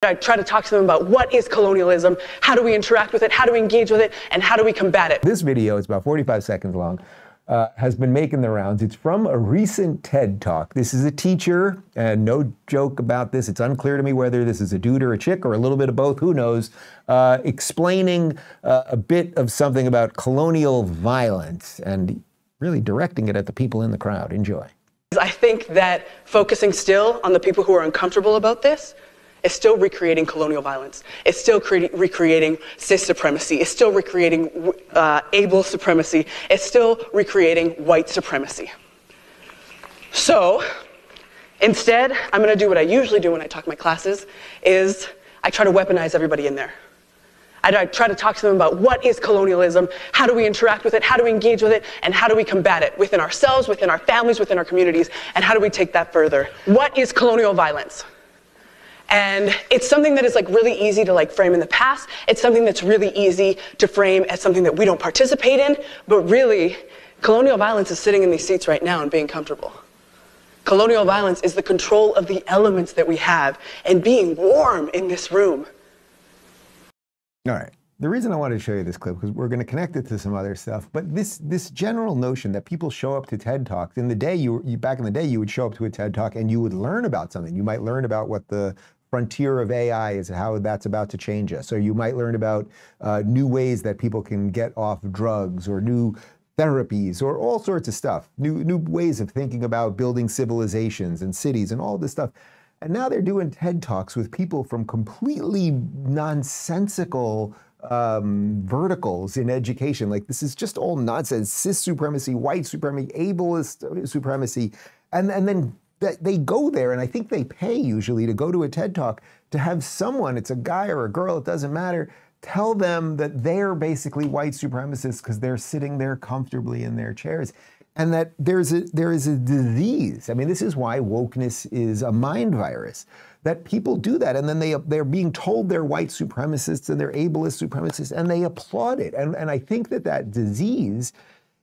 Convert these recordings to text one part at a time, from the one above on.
I try to talk to them about what is colonialism, how do we interact with it, how do we engage with it, and how do we combat it. This video is about 45 seconds long, has been making the rounds. It's from a recent TED Talk. This is a teacher, and no joke about this, it's unclear to me whether this is a dude or a chick or a little bit of both, who knows, explaining a bit of something about colonial violence and really directing it at the people in the crowd. Enjoy. I think that focusing still on the people who are uncomfortable about this is still recreating colonial violence. It's still recreating cis supremacy. It's still recreating able supremacy. It's still recreating white supremacy. So instead, I'm going to do what I usually do when I talk to my classes, is I try to weaponize everybody in there. I try to talk to them about what is colonialism, how do we interact with it, how do we engage with it, and how do we combat it within ourselves, within our families, within our communities, and how do we take that further. What is colonial violence? And it's something that is really easy to frame in the past. It's something that's really easy to frame as something that we don't participate in, but really, colonial violence is sitting in these seats right now and being comfortable. Colonial violence is the control of the elements that we have and being warm in this room. All right. The reason I wanted to show you this clip, because we're going to connect it to some other stuff, but this general notion that people show up to TED Talks, in the day, back in the day, you would show up to a TED Talk and you would learn about something. You might learn about what the frontier of AI is, how that's about to change us. Or you might learn about new ways that people can get off drugs, or new therapies, or all sorts of stuff, new ways of thinking about building civilizations and cities and all this stuff. And now they're doing TED Talks with people from completely nonsensical verticals in education. This is just all nonsense. Cis supremacy, white supremacy, ableist supremacy. And then they go there, and I think they pay usually to go to a TED Talk to have someone, it's a guy or a girl, it doesn't matter, tell them that they're basically white supremacists because they're sitting there comfortably in their chairs. And that there is a disease. I mean, this is why wokeness is a mind virus, that people do that, and then they're being told they're white supremacists and they're ableist supremacists, and they applaud it. And I think that disease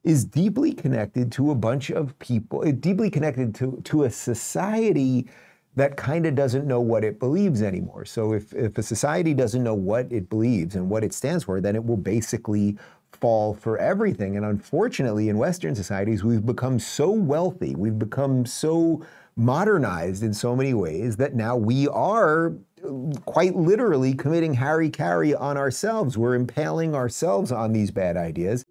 is deeply connected to a bunch of people, deeply connected to a society that kind of doesn't know what it believes anymore. So if a society doesn't know what it believes and what it stands for, then it will basically fall for everything. And unfortunately, in Western societies, we've become so wealthy, we've become so modernized in so many ways that now we are quite literally committing hara-kiri on ourselves. We're impaling ourselves on these bad ideas.